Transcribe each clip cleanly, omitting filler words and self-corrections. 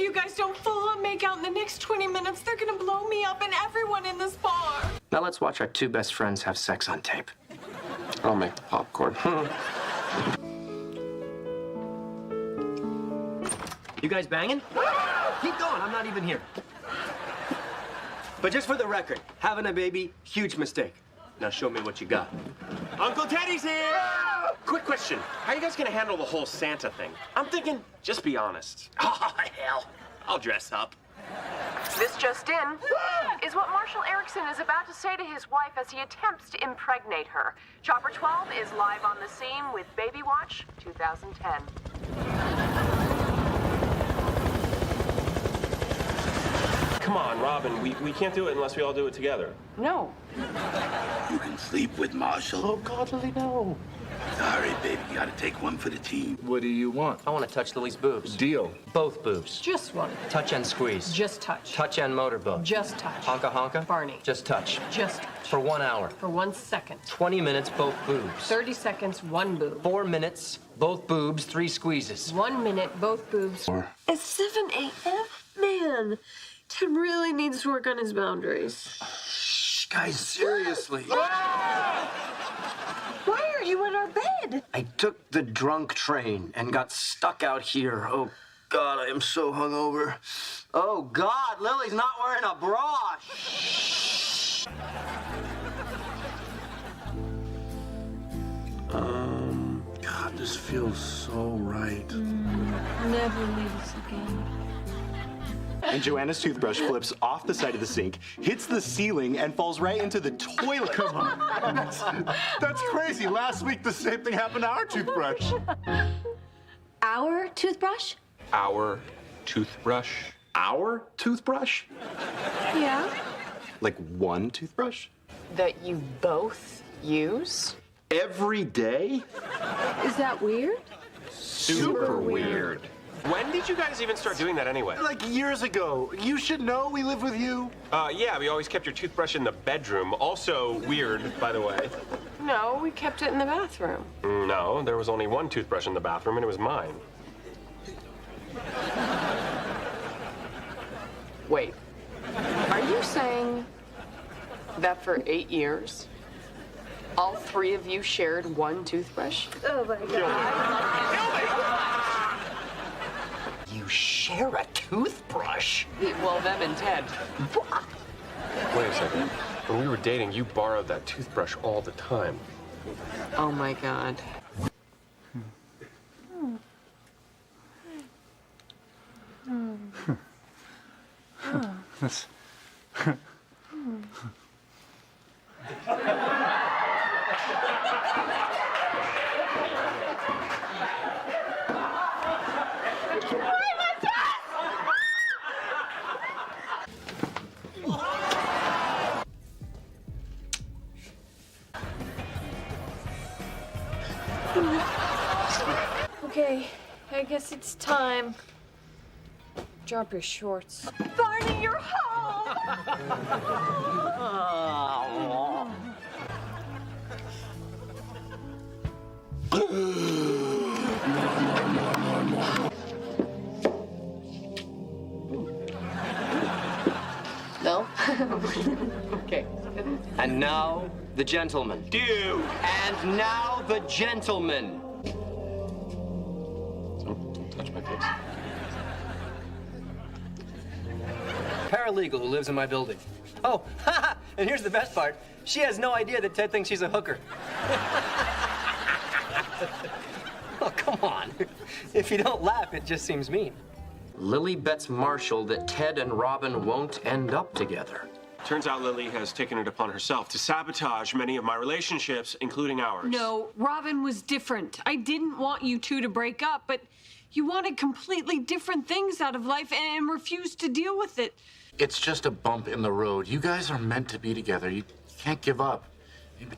you guys don't full on make out in the next 20 minutes, they're gonna blow me up and everyone in this bar. Now let's watch our two best friends have sex on tape. I'll make the popcorn. You guys banging? Keep going, I'm not even here. But just for the record, having a baby, huge mistake. Now show me what you got. Uncle Teddy's here! Quick question. How are you guys gonna handle the whole Santa thing? I'm thinking, just be honest. Oh, hell. I'll dress up. This just in is what Marshall Erickson is about to say to his wife as he attempts to impregnate her. Chopper 12 is live on the scene with Baby Watch 2010. Come on, Robin, we can't do it unless we all do it together. No. You can sleep with Marshall. Oh, God, Lily, no. Sorry, baby. You gotta take one for the team. What do you want? I want to touch Lily's boobs. Deal. Both boobs. Just one. Touch and squeeze. Just touch. Touch and motorboat. Just touch. Honka honka? Barney. Just touch. Just touch. For 1 hour. For 1 second. 20 minutes, both boobs. 30 seconds, one boob. 4 minutes, both boobs, 3 squeezes. 1 minute, both boobs. It's 7 a.m. Man, Ted really needs to work on his boundaries. Guys, seriously. Why are you in our bed? I took the drunk train and got stuck out here. Oh, God, I am so hungover. Oh, God, Lily's not wearing a bra. God, this feels so right. Never leave us again. And Joanna's toothbrush flips off the side of the sink, hits the ceiling, and falls right into the toilet. Come on. That's crazy. Last week, the same thing happened to our toothbrush. Our toothbrush? Our toothbrush. Our toothbrush? Yeah? Like one toothbrush? That you both use? Every day? Is that weird? Super weird. When did you guys even start doing that anyway? Like years ago. You should know we live with you. Yeah, we always kept your toothbrush in the bedroom. Also weird, by the way. No, we kept it in the bathroom. No, there was only one toothbrush in the bathroom, and it was mine. Wait, are you saying that for 8 years, all 3 of you shared one toothbrush? Oh my God. You share a toothbrush? Well, them and Ted. Wait a second. When we were dating, you borrowed that toothbrush all the time. Oh my God. Okay, I guess it's time. Drop your shorts. Barney, you're home! No? Okay. And now, the gentleman. Dude! And now, the gentleman. Don't touch my face. Paralegal who lives in my building. Oh, and here's the best part. She has no idea that Ted thinks she's a hooker. Oh, come on. If you don't laugh, it just seems mean. Lily bets Marshall that Ted and Robin won't end up together. Turns out Lily has taken it upon herself to sabotage many of my relationships, including ours. No, Robin was different. I didn't want you two to break up, but you wanted completely different things out of life and refused to deal with it. It's just a bump in the road. You guys are meant to be together. You can't give up.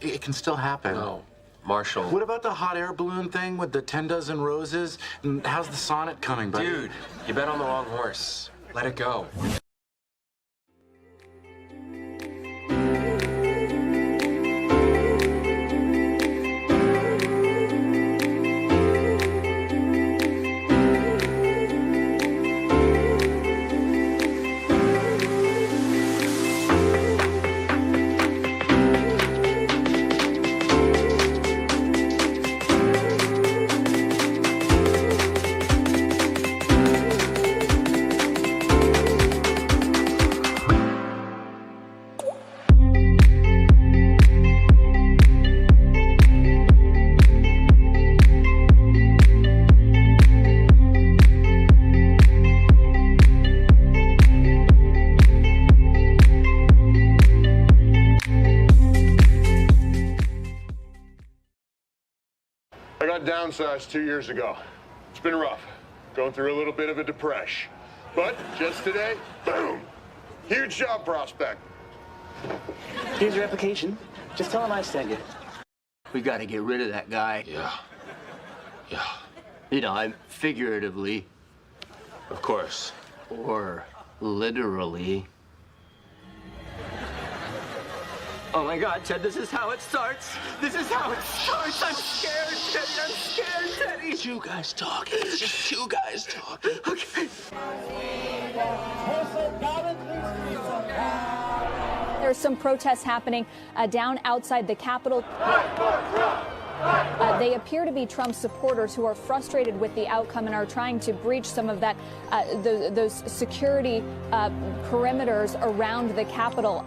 It can still happen. No, Marshall. What about the hot air balloon thing with the 10 dozen roses? And how's the sonnet coming, buddy? Dude, you bet on the wrong horse. Let it go. downsized 2 years ago. It's been rough, going through a little bit of a depression. But just today, boom, huge job prospect. Here's your application. Just tell him I sent you. We got to get rid of that guy. Yeah. You know, I'm figuratively. Of course. Or literally. Oh my God, Ted, this is how it starts. This is how it starts. I'm scared, Teddy. I'm scared, Teddy. Two guys talking. It's just two guys talking. Okay. There's some protests happening down outside the Capitol. They appear to be Trump supporters who are frustrated with the outcome and are trying to breach some of that, those security perimeters around the Capitol.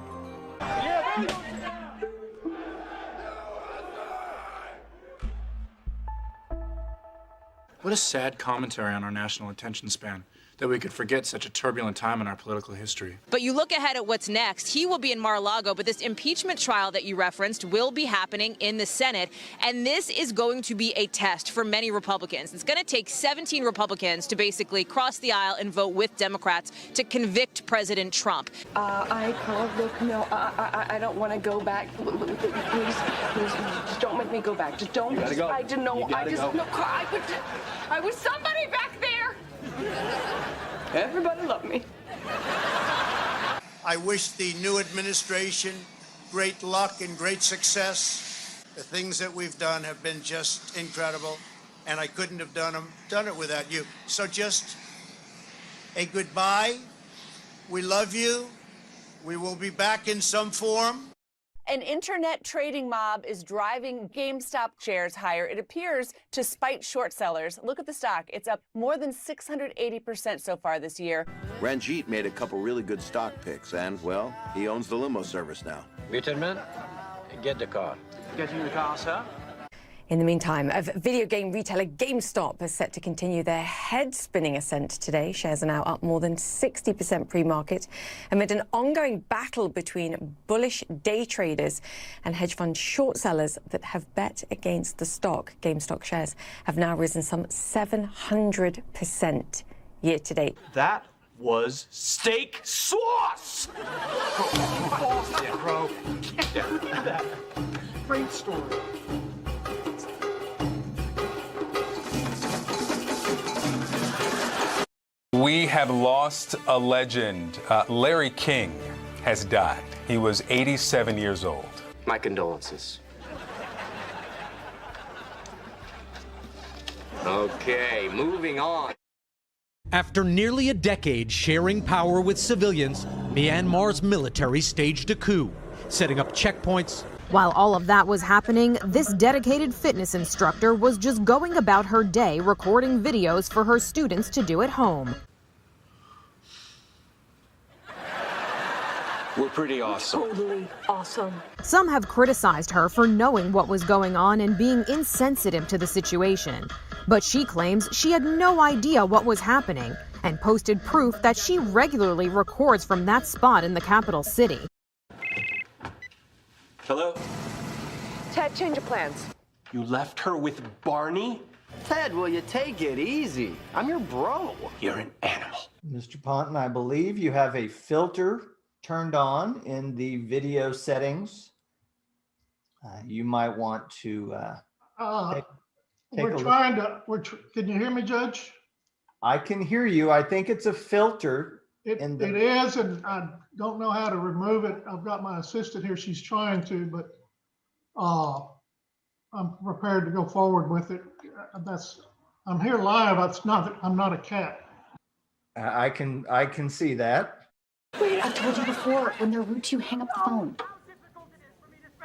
What a sad commentary on our national attention span, that we could forget such a turbulent time in our political history. But you look ahead at what's next. He will be in Mar-a-Lago, but this impeachment trial that you referenced will be happening in the Senate. And this is going to be a test for many Republicans. It's going to take 17 Republicans to basically cross the aisle and vote with Democrats to convict President Trump. I don't want to go back. Please, just don't make me go back. Just don't. You go. I didn't know. I was somebody back there. Everybody loved me. I wish the new administration great luck and great success. The things that we've done have been just incredible, and I couldn't have done it without you. So just a goodbye. We love you. We will be back in some form. An internet trading mob is driving GameStop shares higher. It appears to spite short sellers. Look at the stock. It's up more than 680% so far this year. Ranjit made a couple really good stock picks, and, well, he owns the limo service now. Bitterman, get the car. Getting the car, sir? In the meantime, video game retailer GameStop is set to continue their head-spinning ascent today. Shares are now up more than 60% pre-market amid an ongoing battle between bullish day traders and hedge fund short sellers that have bet against the stock. GameStop shares have now risen some 700% year to date. That was steak sauce! Bro. Great story. We have lost a legend. Larry King has died. He was 87 years old. My condolences. Okay, moving on. After nearly a decade sharing power with civilians, Myanmar's military staged a coup, setting up checkpoints. While all of that was happening, this dedicated fitness instructor was just going about her day recording videos for her students to do at home. We're pretty awesome. Totally awesome. Some have criticized her for knowing what was going on and being insensitive to the situation. But she claims she had no idea what was happening and posted proof that she regularly records from that spot in the capital city. Hello? Ted, change of plans. You left her with Barney? Ted, will you take it easy? I'm your bro. You're an animal. Mr. Ponton, I believe you have a filter turned on in the video settings. You might want to take we're trying to, can you hear me, Judge? I can hear you. I think it's a filter. It is, and I don't know how to remove it. I've got my assistant here. She's trying to, but I'm prepared to go forward with it. I'm here live. I'm not a cat. I can see that. Wait, I told you before, when they're rude to you, hang up the phone.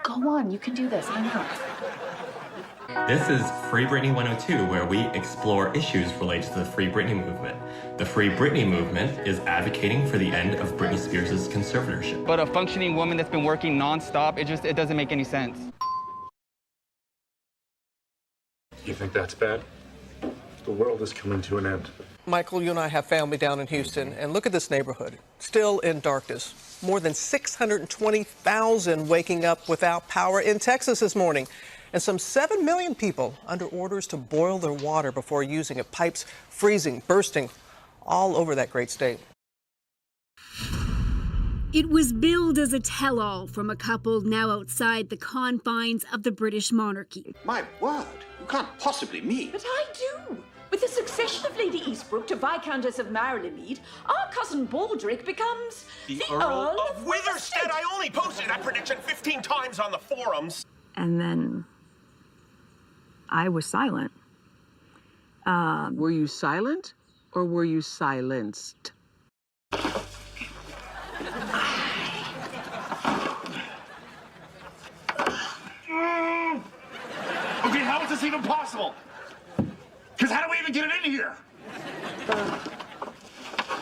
Go on, you can do this. Hang up. This is Free Britney 102, where we explore issues related to the Free Britney movement. The Free Britney movement is advocating for the end of Britney Spears' conservatorship. But a functioning woman that's been working nonstop, it doesn't make any sense. You think that's bad? The world is coming to an end. Michael, you and I have family down in Houston, and look at this neighborhood, still in darkness. More than 620,000 waking up without power in Texas this morning. and some 7 million people under orders to boil their water before using it. Pipes freezing, bursting all over that great state. It was billed as a tell-all from a couple now outside the confines of the British monarchy. My word, you can't possibly mean. But I do. With the succession of Lady Eastbrook to Viscountess of Maryland, our cousin Baldric becomes the Earl of Witherstead. I only posted that prediction 15 times on the forums. And then I was silent. Were you silent or were you silenced? Okay, how is this even possible? Because how do we even get it in here?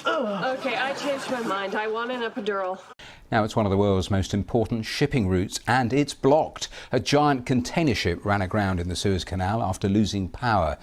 Okay, I changed my mind. I want an epidural. Now it's one of the world's most important shipping routes and it's blocked. A giant container ship ran aground in the Suez Canal after losing power.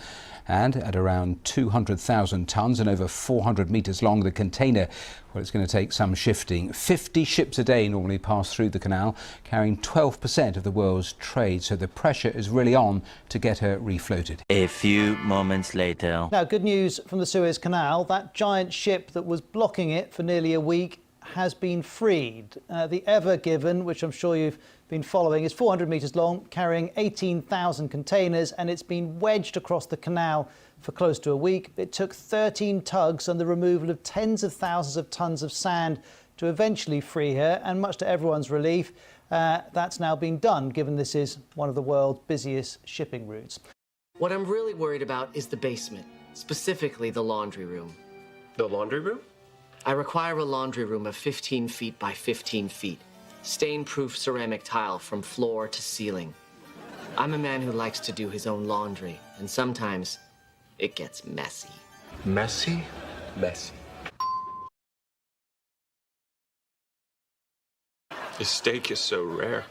And at around 200,000 tonnes and over 400 metres long, the container, well, it's going to take some shifting. 50 ships a day normally pass through the canal, carrying 12% of the world's trade. So the pressure is really on to get her refloated. A few moments later. Now, good news from the Suez Canal. That giant ship that was blocking it for nearly a week has been freed. The Ever Given, which I'm sure you've been following, is 400 metres long, carrying 18,000 containers, and it's been wedged across the canal for close to a week. It took 13 tugs and the removal of tens of thousands of tonnes of sand to eventually free her, and much to everyone's relief, that's now been done, given this is one of the world's busiest shipping routes. What I'm really worried about is the basement, specifically the laundry room. The laundry room? I require a laundry room of 15 feet by 15 feet. Stain-proof ceramic tile from floor to ceiling. I'm a man who likes to do his own laundry, and sometimes it gets messy. Messy? Messy. This steak is so rare.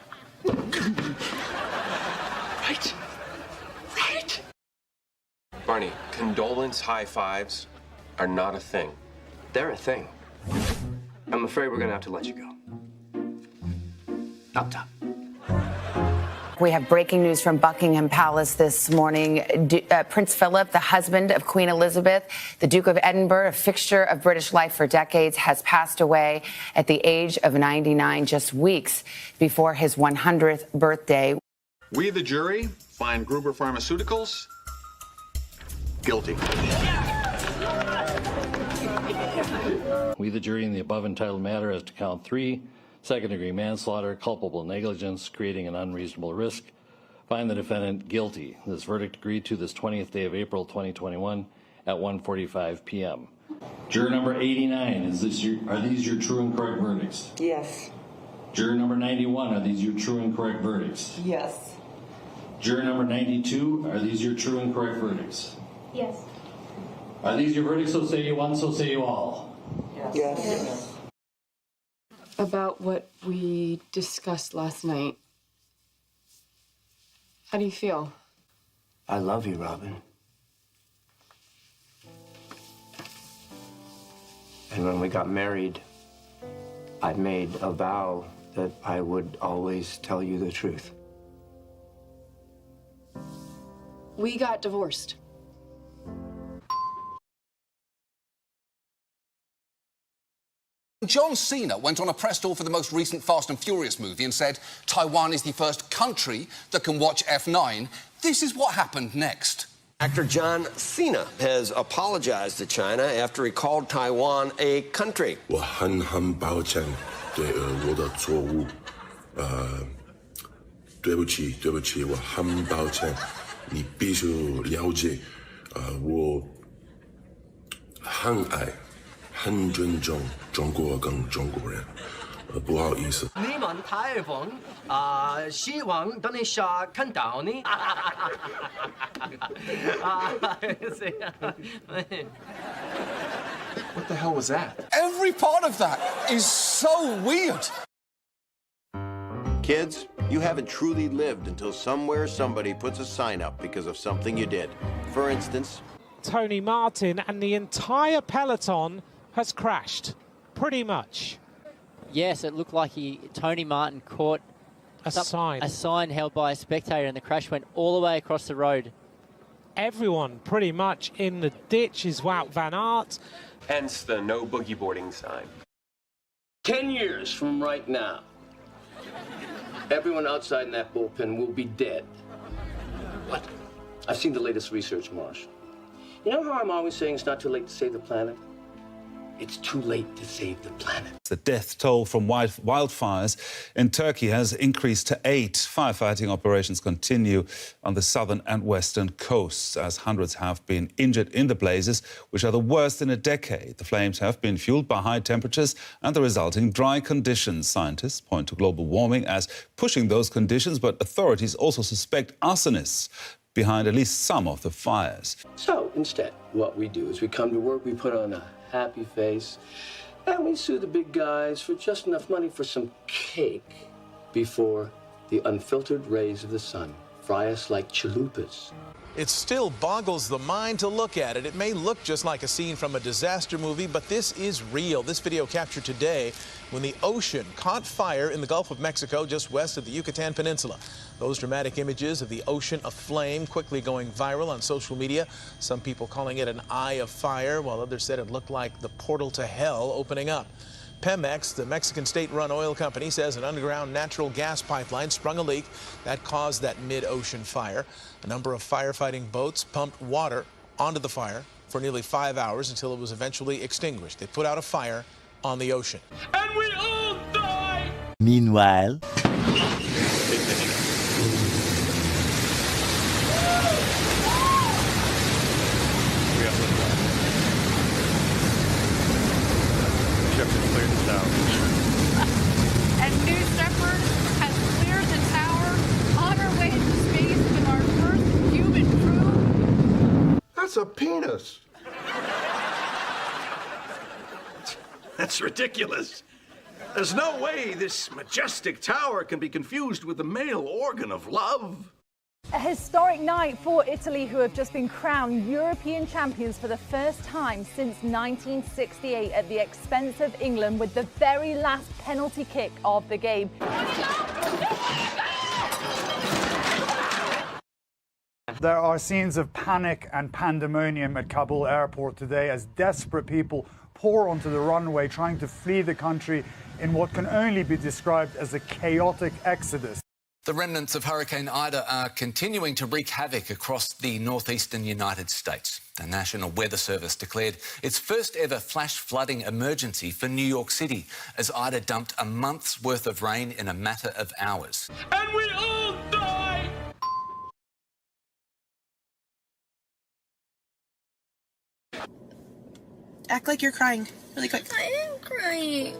Right. Right. Barney, condolence high fives are not a thing. They're a thing. I'm afraid we're gonna have to let you go. Up top. We have breaking news from Buckingham Palace this morning. Prince Philip, the husband of Queen Elizabeth, the Duke of Edinburgh, a fixture of British life for decades, has passed away at the age of 99, just weeks before his 100th birthday. We, the jury, find Gruber Pharmaceuticals guilty. We, the jury, in the above entitled matter as to count 3, second-degree manslaughter, culpable negligence, creating an unreasonable risk, find the defendant guilty. This verdict agreed to this 20th day of April 2021 at 1:45 p.m. Juror number 89, are these your true and correct verdicts? Yes. Juror number 91, are these your true and correct verdicts? Yes. Juror number 92, are these your true and correct verdicts? Yes. Are these your verdicts? So say you one, so say you all. Yes. Yes. About what we discussed last night. How do you feel? I love you, Robin. And when we got married, I made a vow that I would always tell you the truth. We got divorced. John Cena went on a press tour for the most recent Fast and Furious movie and said Taiwan is the first country that can watch F9. This is what happened next. Actor John Cena has apologized to China after he called Taiwan a country. 我很抱歉对我的错误，对不起，我很抱歉，你必须了解，我很爱。 很尊重中国跟中国人，不好意思。你们台湾希望等一下看到你。What the hell was that? Every part of that is so weird. Kids, you haven't truly lived until somewhere somebody puts a sign up because of something you did. For instance, Tony Martin and the entire peloton has crashed, pretty much. Yes, it looked like Tony Martin caught A sign. A sign held by a spectator, and the crash went all the way across the road. Everyone pretty much in the ditch is Wout van Aert. Hence the no boogie boarding sign. 10 years from right now, everyone outside in that bullpen will be dead. What? I've seen the latest research, Marsh. You know how I'm always saying it's not too late to save the planet? It's too late to save the planet. The death toll from wildfires in Turkey has increased to 8. Firefighting operations continue on the southern and western coasts as hundreds have been injured in the blazes, which are the worst in a decade. The flames have been fueled by high temperatures and the resulting dry conditions. Scientists point to global warming as pushing those conditions, but authorities also suspect arsonists behind at least some of the fires. So instead, what we do is we come to work, we put on a happy face, and we sue the big guys for just enough money for some cake before the unfiltered rays of the sun fry us like chalupas. It still boggles the mind to look at it. It may look just like a scene from a disaster movie, but this is real. This video captured today when the ocean caught fire in the Gulf of Mexico just west of the Yucatan Peninsula. Those dramatic images of the ocean aflame quickly going viral on social media. Some people calling it an eye of fire, while others said it looked like the portal to hell opening up. Pemex, the Mexican state-run oil company, says an underground natural gas pipeline sprung a leak that caused that mid-ocean fire. A number of firefighting boats pumped water onto the fire for nearly 5 hours until it was eventually extinguished. They put out a fire on the ocean. And we all die! Meanwhile... And New Shepard has cleared the tower on our way to space with our first human crew. That's a penis. That's ridiculous. There's no way this majestic tower can be confused with the male organ of love. A historic night for Italy, who have just been crowned European champions for the first time since 1968 at the expense of England with the very last penalty kick of the game. There are scenes of panic and pandemonium at Kabul airport today as desperate people pour onto the runway trying to flee the country in what can only be described as a chaotic exodus. The remnants of Hurricane Ida are continuing to wreak havoc across the northeastern United States. The National Weather Service declared its first ever flash flooding emergency for New York City as Ida dumped a month's worth of rain in a matter of hours. And we all die! Act like you're crying, really quick. I am crying.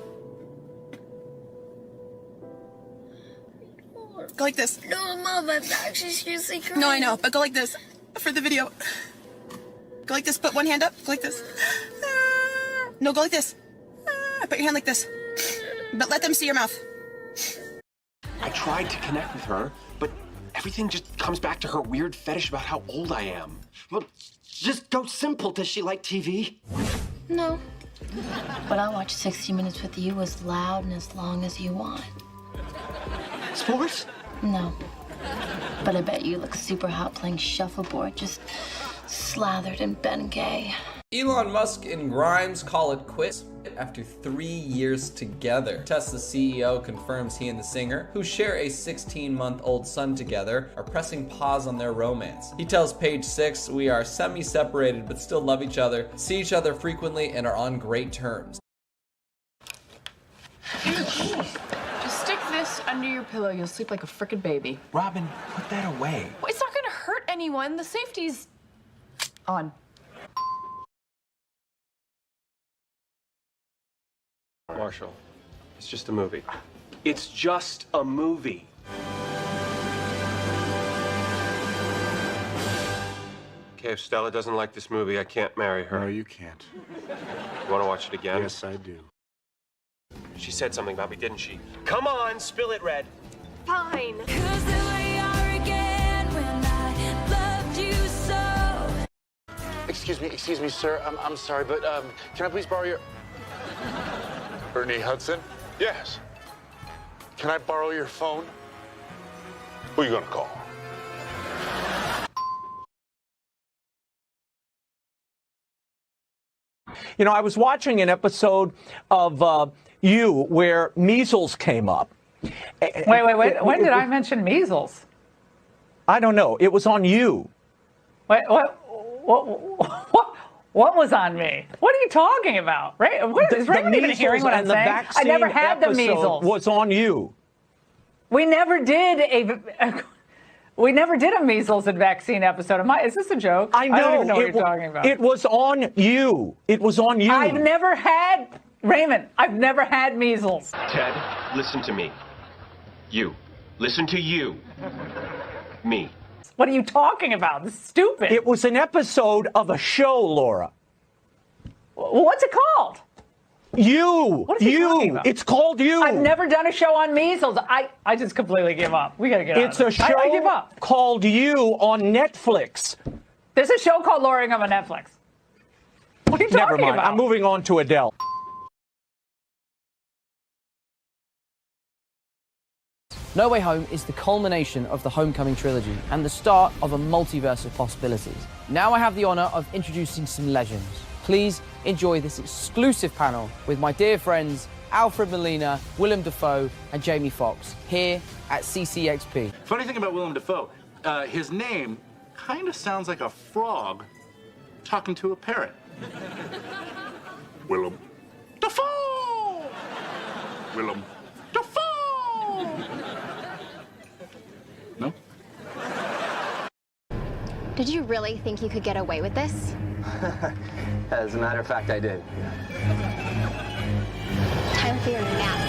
Go like this. No, Mom, I'm actually seriously crying. No, I know, but go like this for the video. Go like this. Put one hand up. Go like this. No, go like this. Put your hand like this. But let them see your mouth. I tried to connect with her, but everything just comes back to her weird fetish about how old I am. Well, just go simple. Does she like TV? No. But I'll watch 60 Minutes with you as loud and as long as you want. Sports? No. But I bet you look super hot playing shuffleboard, just slathered in Bengay. Elon Musk and Grimes call it quits after 3 years together. Tesla CEO confirms he and the singer, who share a 16-month-old son together, are pressing pause on their romance. He tells Page 6, "We are semi-separated but still love each other, see each other frequently, and are on great terms." Just stick this under your pillow. You'll sleep like a frickin' baby. Robin, put that away. Well, it's not gonna hurt anyone. The safety's on. Marshall, it's just a movie. It's just a movie. Okay, if Stella doesn't like this movie, I can't marry her. No, you can't. You want to watch it again? Yes, I do. She said something about me, didn't she? Come on, spill it, Red. Fine. Excuse me, sir. I'm sorry, but can I please borrow your... Ernie Hudson? Yes. Can I borrow your phone? Who are you gonna call? You know, I was watching an episode of You where measles came up. Wait. When did I mention measles? I don't know. It was on You. Wait, what was on me? What are you talking about? Right? Is Raymond even hearing what I'm saying? I never had the measles. Was on You. We never did a measles and vaccine episode. Is this a joke? I know. I don't even know what you're talking about. It was on You. It was on You. I've never had measles. Ted, listen to me. You. Listen to you. Me. What are you talking about? This is stupid. It was an episode of a show, Laura. What's it called? You. What is he talking about? It's called You. I've never done a show on measles. I just completely give up. We got to get out of It's a this. show I give up. called You on Netflix. There's a show called Laura Ingham on Netflix. What are you Never talking mind. about? I'm moving on to Adele. No Way Home is the culmination of the Homecoming trilogy and the start of a multiverse of possibilities. Now I have the honour of introducing some legends. Please enjoy this exclusive panel with my dear friends Alfred Molina, Willem Dafoe and Jamie Foxx here at CCXP. Funny thing about Willem Dafoe, his name kind of sounds like a frog talking to a parrot. Willem. Dafoe! Willem. Dafoe! No? Did you really think you could get away with this? As a matter of fact, I did. Time for your nap.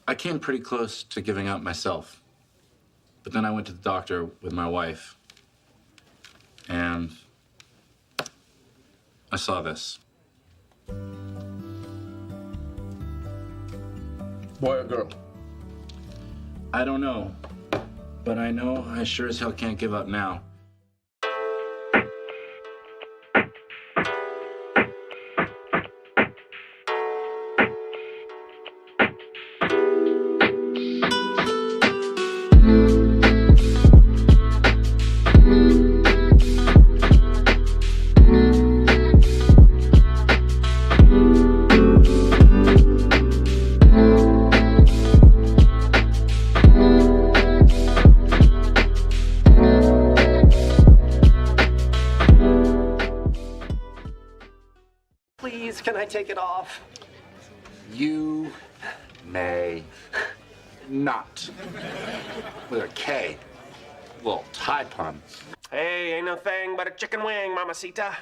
I came pretty close to giving up myself. But then I went to the doctor with my wife, and I saw this. Boy or girl? I don't know, but I know I sure as hell can't give up now. Please, can I take it off? You may not. With a K. Little tie pun. Hey, ain't no thing but a chicken wing, mamacita.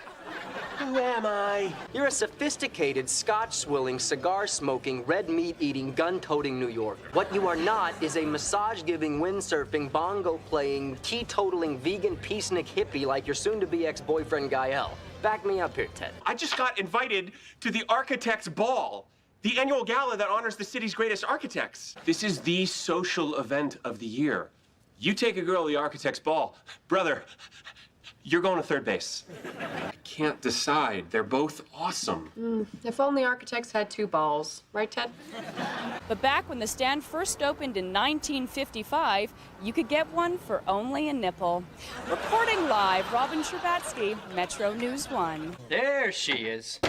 Who am I? You're a sophisticated, scotch-swilling, cigar-smoking, red meat-eating, gun-toting New Yorker. What you are not is a massage-giving, windsurfing, bongo-playing, teetotaling, vegan peacenik hippie like your soon-to-be ex-boyfriend Gael. Back me up here, Ted. I just got invited to the Architects' Ball, the annual gala that honors the city's greatest architects. This is the social event of the year. You take a girl to the Architects' Ball, brother, you're going to third base. I can't decide. They're both awesome. If only architects had two balls. Right, Ted? But back when the stand first opened in 1955, you could get one for only a nipple. Reporting live, Robin Scherbatsky, Metro News 1. There she is.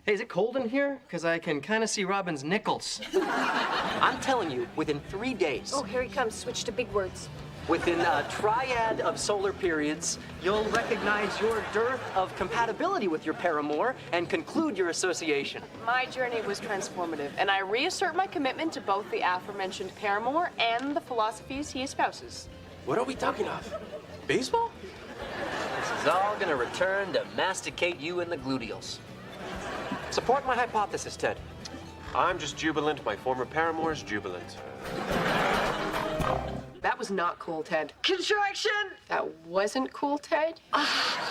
Hey, is it cold in here? Because I can kind of see Robin's nickels. I'm telling you, within 3 days. Oh, here he comes. Switch to big words. Within a triad of solar periods, you'll recognize your dearth of compatibility with your paramour and conclude your association. My journey was transformative, and I reassert my commitment to both the aforementioned paramour and the philosophies he espouses. What are we talking of? Baseball? This is all gonna return to masticate you in the gluteals. Support my hypothesis, Ted. I'm just jubilant. My former paramour's jubilant. That was not cool, Ted. Construction! That wasn't cool, Ted?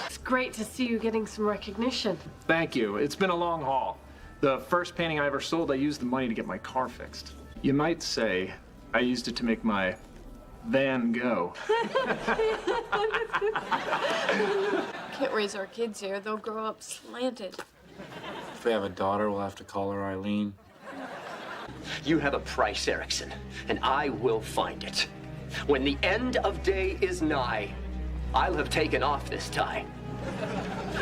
It's great to see you getting some recognition. Thank you. It's been a long haul. The first painting I ever sold, I used the money to get my car fixed. You might say I used it to make my van go. Can't raise our kids here. They'll grow up slanted. If we have a daughter, we'll have to call her Eileen. You have a price, Erickson, and I will find it. When the end of day is nigh, I'll have taken off this tie.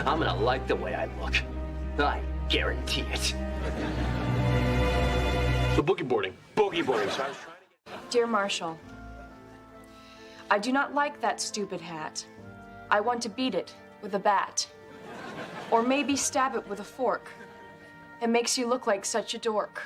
I'm gonna like the way I look. I guarantee it. The boogie boarding. Boogie boarding. So I was trying to get... Dear Marshall, I do not like that stupid hat. I want to beat it with a bat. Or maybe stab it with a fork. It makes you look like such a dork.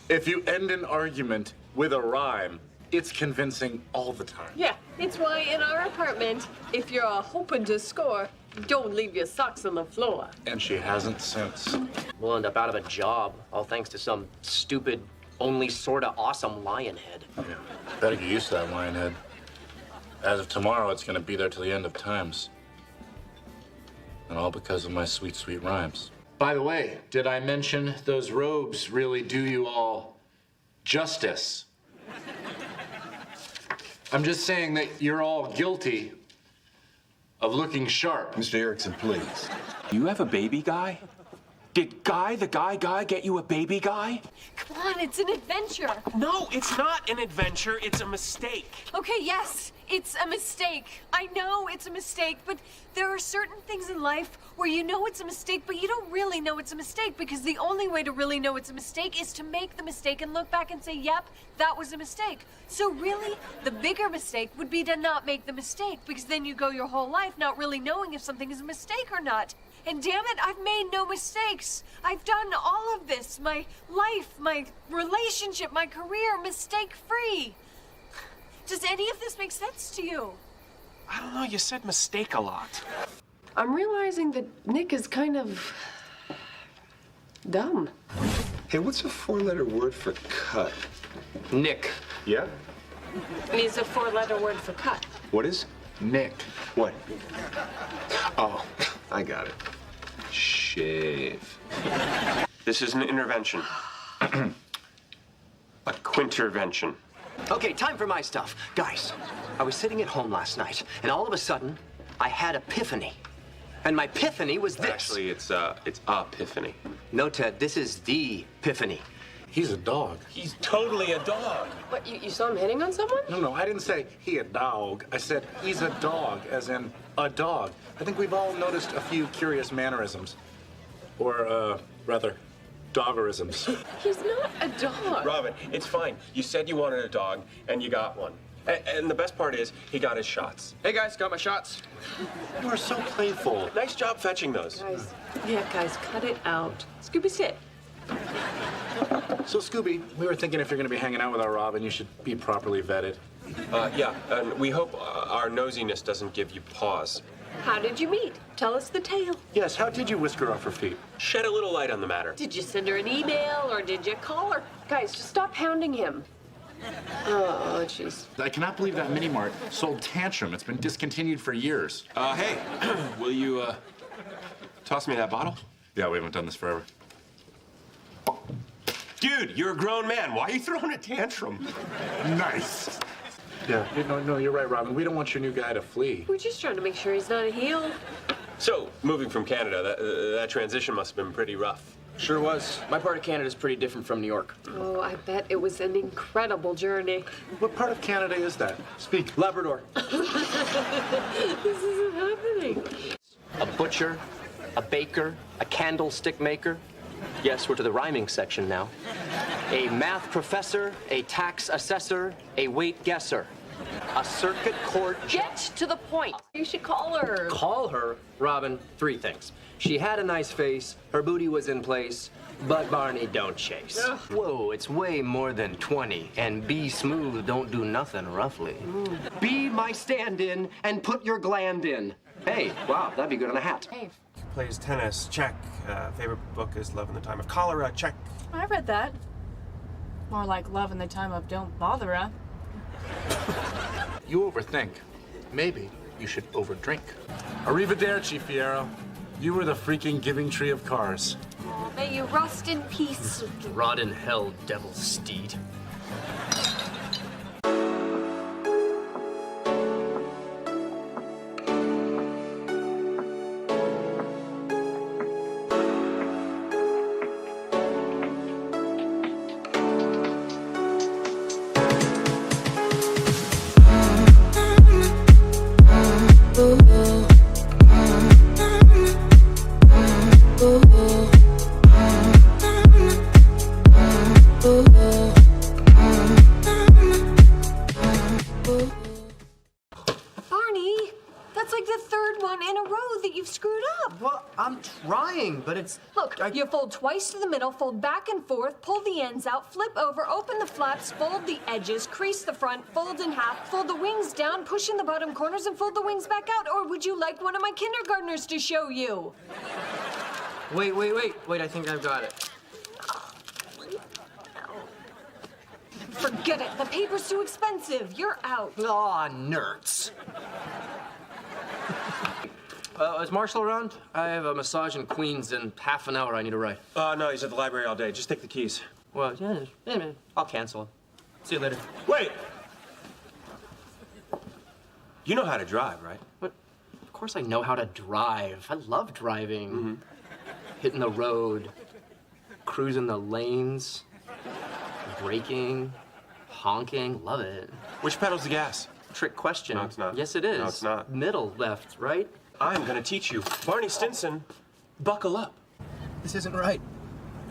If you end an argument with a rhyme, it's convincing all the time. Yeah, it's why in our apartment, if you're hoping to score, don't leave your socks on the floor. And she hasn't since. We'll end up out of a job, all thanks to some stupid, only sorta awesome lion head. Yeah, better get used to that lion head. As of tomorrow, it's gonna be there till the end of times. And all because of my sweet, sweet rhymes. By the way, did I mention those robes really do you all justice? I'm just saying that you're all guilty of looking sharp. Mr. Erickson, please. You have a baby guy? Did Guy, the guy, get you a baby guy? Come on, it's an adventure. No, it's not an adventure. It's a mistake. Okay, yes, it's a mistake. I know it's a mistake, but there are certain things in life where you know it's a mistake, but you don't really know it's a mistake, because the only way to really know it's a mistake is to make the mistake and look back and say, yep, that was a mistake. So really, the bigger mistake would be to not make the mistake, because then you go your whole life not really knowing if something is a mistake or not. And damn it, I've made no mistakes. I've done all of this. My life, my relationship, my career, mistake-free. Does any of this make sense to you? I don't know, you said mistake a lot. I'm realizing that Nick is kind of dumb. Hey, what's a four-letter word for cut? Nick. Yeah? It's a four-letter word for cut. What is? Nick. What? Oh, I got it. Shave. This is an intervention. A quintervention. Okay, time for my stuff. Guys, I was sitting at home last night, and all of a sudden, I had epiphany. And my epiphany was this. Actually, it's epiphany. No, Ted, this is the epiphany. He's a dog. He's totally a dog. What, you saw him hitting on someone? No, I didn't say he a dog. I said he's a dog, as in a dog. I think we've all noticed a few curious mannerisms. Or, rather, doggerisms. He's not a dog. Robin, it's fine. You said you wanted a dog, and you got one. And the best part is, he got his shots. Hey, guys, got my shots. You are so playful. Nice job fetching those. Guys, cut it out. Scooby, sit. So, Scooby, we were thinking if you're going to be hanging out with our Robin, you should be properly vetted. Yeah, and we hope our nosiness doesn't give you pause. How did you meet? Tell us the tale. Yes, how did you whisk her off her feet? Shed a little light on the matter. Did you send her an email or did you call her? Guys, just stop hounding him. Oh, jeez. I cannot believe that mini-mart sold Tantrum. It's been discontinued for years. Hey, will you, toss me that bottle? Yeah, we haven't done this forever. Dude, you're a grown man. Why are you throwing a tantrum? Nice. Yeah, no, you're right, Robin. We don't want your new guy to flee. We're just trying to make sure he's not a heel. So, moving from Canada, that transition must have been pretty rough. Sure was. My part of Canada is pretty different from New York. Oh, I bet it was an incredible journey. What part of Canada is that? Speak. Labrador. This isn't happening. A butcher, a baker, a candlestick maker. Yes, we're to the rhyming section now. A math professor, a tax assessor, a weight guesser. A circuit court... Get to the point. You should call her. Call her? Robin, three things. She had a nice face, her booty was in place, But Barney, don't chase. Whoa, it's way more than 20. And be smooth, don't do nothing roughly. Be my stand-in and put your gland in. Hey, wow, that'd be good on a hat. Hey, Plays tennis, check. Favorite book is Love in the Time of Cholera, check. I read that. More like Love in the Time of Don't Bother Her. You overthink. Maybe you should overdrink. Arrivederci, Fiero. You were the freaking giving tree of cars. Oh, may you rust in peace. Rot in hell, devil steed. Barney, that's like the third one in a row that you've screwed up. Well, I'm trying, but it's... Look, you fold twice to the middle, fold back and forth, pull the ends out, flip over, open the flaps, fold the edges, crease the front, fold in half, fold the wings down, push in the bottom corners, and fold the wings back out. Or would you like one of my kindergartners to show you? Wait, I think I've got it. Forget it. The paper's too expensive. You're out. Aw, nerds. Is Marshall around? I have a massage in Queens in half an hour. I need a ride. No, he's at the library all day. Just take the keys. Well, yeah, I'll cancel. See you later. Wait! You know how to drive, right? What? Of course I know how to drive. I love driving. Hitting the road, cruising the lanes, braking, honking, love it. Which pedal's the gas? Trick question. No, it's not. Yes, it is. No, it's not. Middle, left, right? I'm gonna teach you. Barney Stinson, buckle up. This isn't right.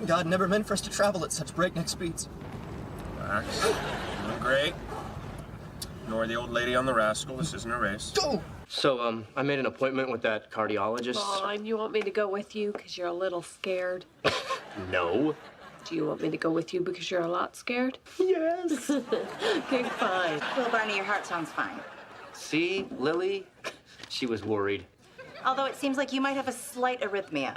God never meant for us to travel at such breakneck speeds. Relax. Doing great. Ignore the old lady on the rascal. This isn't a race. Go! So, I made an appointment with that cardiologist. Oh, and you want me to go with you because you're a little scared? No. Do you want me to go with you because you're a lot scared? Yes. Okay, fine. Well, Barney, your heart sounds fine. See, Lily? She was worried. Although it seems like you might have a slight arrhythmia.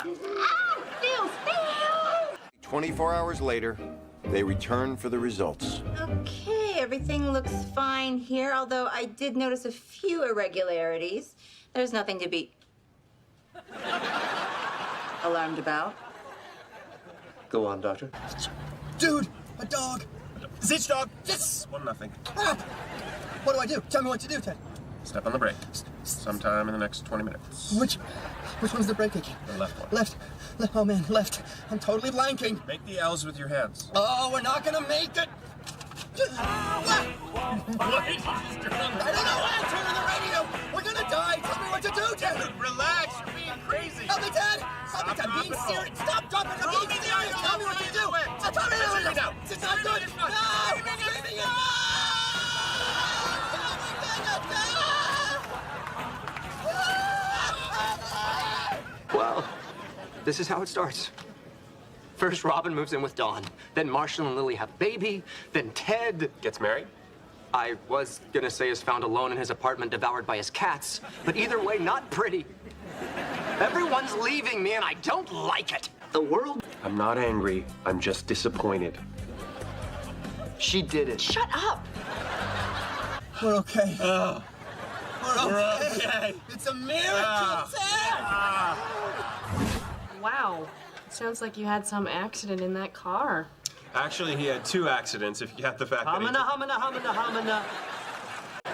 24 hours later, they return for the results. Okay, everything looks fine here, although I did notice a few irregularities. There's nothing to be alarmed about. Go on, Doctor. Dude, a dog. Zitch dog. Yes! 1-0. Ah! What do I do? Tell me what to do, Ted. Step on the brake. Sometime in the next 20 minutes. Which one's the brake again? The left one. Left. Oh man, left. I'm totally blanking. Make the L's with your hands. Oh, we're not gonna make it. What? I don't know. Turn on the radio. We're gonna die. Tell me what to do, Ted. Relax. You're being crazy. Help me, Ted. Help me, Ted. Being serious. Stop dropping. I'm being serious. Tell me what to do. Stop dropping. No. It's not good. No. Screaming it. Well, this is how it starts. First, Robin moves in with Dawn. Then Marshall and Lily have a baby. Then Ted gets married. I was gonna say is found alone in his apartment, devoured by his cats. But either way, not pretty. Everyone's leaving me, and I don't like it. The world... I'm not angry. I'm just disappointed. She did it. Shut up. We're okay. Oh. We're okay. It's a miracle, Ted. Wow. Sounds like you had some accident in that car. Actually, he had 2 accidents, if you got the fact that Hamina.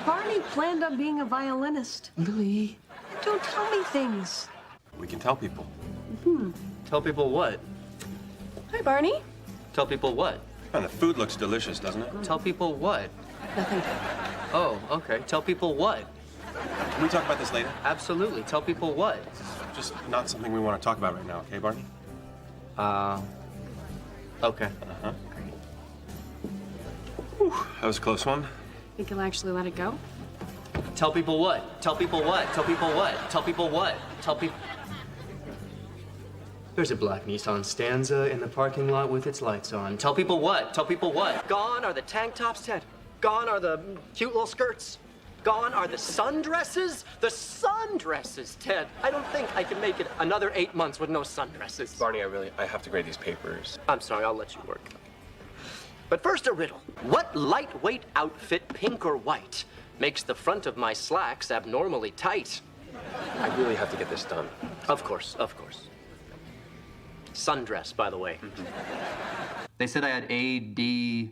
Barney planned on being a violinist. Lily. Don't tell me things. We can tell people. Tell people what? Hi, Barney. Tell people what? And the food looks delicious, doesn't it? Tell people what? Nothing. Oh, okay. Tell people what? Can we talk about this later? Absolutely. Tell people what? Just not something we want to talk about right now, okay, Barney? Okay. Whew, that was a close one. Think you'll actually let it go? Tell people what? Tell people what? Tell people what? Tell people what? Tell people... There's a black Nissan Stanza in the parking lot with its lights on. Tell people what? Tell people what? Gone are the tank tops, Ted. Gone are the cute little skirts. Gone are the sundresses. The sundresses, Ted. I don't think I can make it another 8 months with no sundresses. Barney, I have to grade these papers. I'm sorry, I'll let you work. But first, a riddle. What lightweight outfit, pink or white, makes the front of my slacks abnormally tight? I really have to get this done. Of course, of course. Sundress, by the way. They said I had AD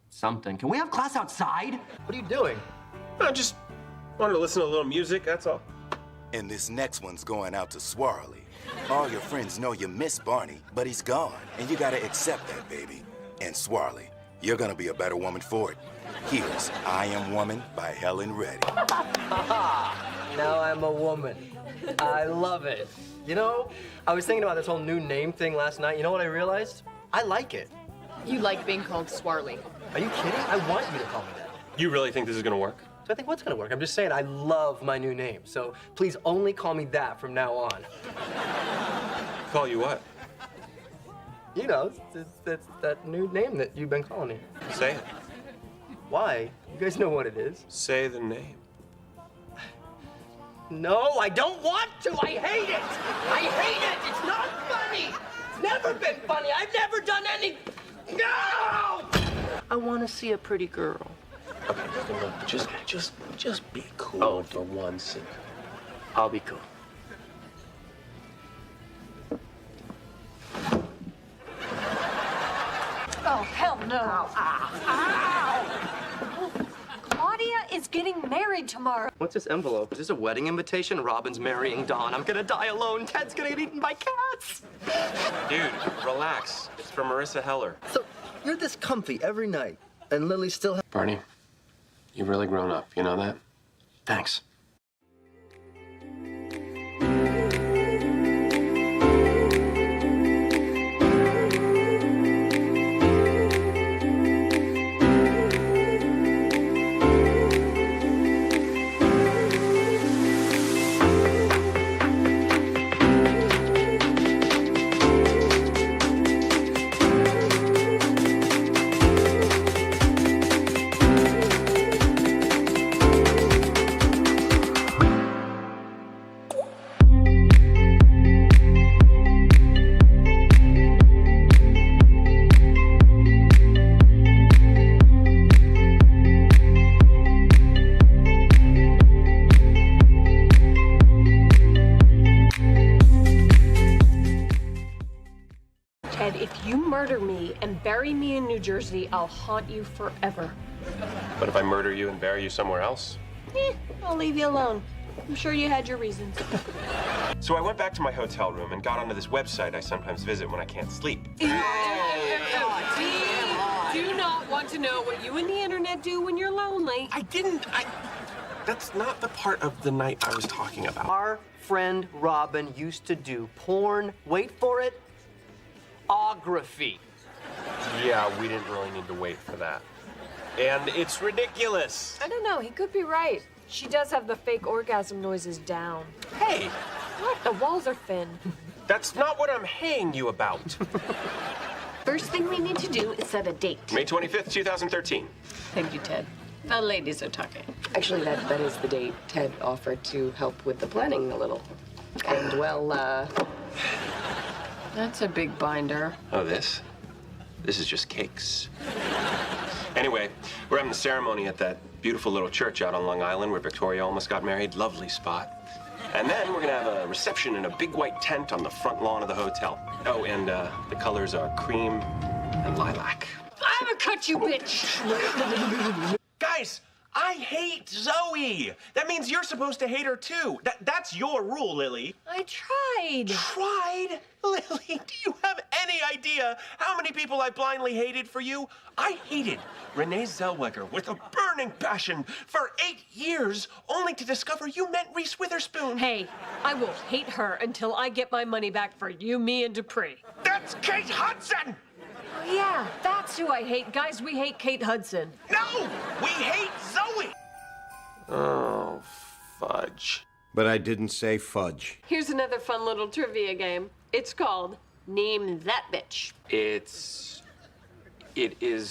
something. Can we have class outside? What are you doing? I just wanted to listen to a little music, that's all. And this next one's going out to Swarley. All your friends know you miss Barney, but he's gone. And you gotta accept that, baby. And Swarley, you're gonna be a better woman for it. Here's I Am Woman by Helen Reddy. Now I'm a woman. I love it. You know, I was thinking about this whole new name thing last night. You know what I realized? I like it. You like being called Swarley. Are you kidding? I want you to call me that. You really think this is gonna work? So I think what's gonna work? I'm just saying I love my new name. So please only call me that from now on. Call you what? You know, that's that new name that you've been calling me. Say it. Why? You guys know what it is. Say the name. No, I don't want to. I hate it. I hate it. It's not funny. It's never been funny. I've never done any. No! I want to see a pretty girl. Okay, look, just be cool for one second. I'll be cool. Oh, hell no. Claudia is getting married tomorrow. What's this envelope? Is this a wedding invitation? Robin's marrying Dawn. I'm gonna die alone. Ted's gonna get eaten by cats. Dude, relax. It's for Marissa Heller. So, you're this comfy every night, and Lily still Barney, you've really grown up. You know that? Thanks. Bury me in New Jersey, I'll haunt you forever. But if I murder you and bury you somewhere else? I'll leave you alone. I'm sure you had your reasons. So I went back to my hotel room and got onto this website I sometimes visit when I can't sleep. Do not want to know what you and the internet do when you're lonely. That's not the part of the night I was talking about. Our friend Robin used to do porn, wait for it, ography. Yeah, we didn't really need to wait for that. And it's ridiculous. I don't know, he could be right. She does have the fake orgasm noises down. Hey! What? The walls are thin. That's not what I'm haying you about. First thing we need to do is set a date. May 25th, 2013. Thank you, Ted. The ladies are talking. Actually, that is the date Ted offered to help with the planning a little. And, well, that's a big binder. Oh, this? This is just cakes. Anyway, we're having the ceremony at that beautiful little church out on Long Island where Victoria almost got married. Lovely spot. And then we're gonna have a reception in a big white tent on the front lawn of the hotel. Oh, and the colors are cream and lilac. I'm gonna cut you, bitch! Guys, I hate Zoe. That means you're supposed to hate her too. That's your rule, Lily. I tried. Tried? Lily, do you have any idea how many people I blindly hated for you? I hated Renee Zellweger with a burning passion for 8 years, only to discover you meant Reese Witherspoon. Hey, I will hate her until I get my money back for you, me, and Dupree. That's Kate Hudson! Oh, yeah, that's who I hate. Guys, we hate Kate Hudson. No! We hate Zoe! Oh, fudge. But I didn't say fudge. Here's another fun little trivia game. It's called Name that bitch. It is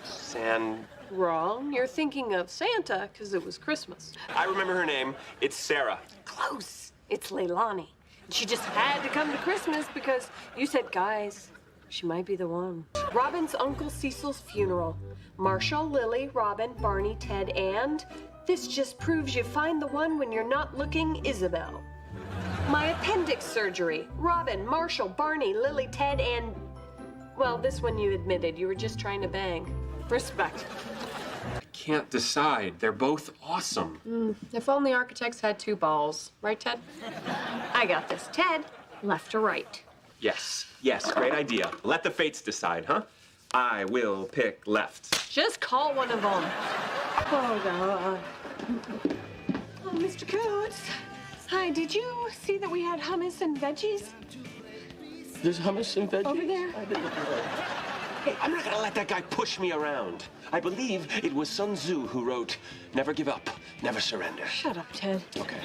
San... Wrong. You're thinking of Santa because it was Christmas. I remember her name. It's Sarah. Close. It's Leilani. She just had to come to Christmas because you said, guys, she might be the one. Robin's Uncle Cecil's funeral. Marshall, Lily, Robin, Barney, Ted, and this just proves you find the one when you're not looking, Isabel. My appendix surgery. Robin, Marshall, Barney, Lily, Ted, and... well, this one you admitted. You were just trying to bang. Respect. I can't decide. They're both awesome. If only architects had two balls. Right, Ted? I got this. Ted, left or right? Yes, great idea. Let the fates decide, huh? I will pick left. Just call one of them. Oh, God. Oh, Mr. Coates. Hi, did you see that we had hummus and veggies? There's hummus and veggies? Over there. I didn't know. Hey, I'm not gonna let that guy push me around. I believe it was Sun Tzu who wrote, never give up, never surrender. Shut up, Ted. Okay.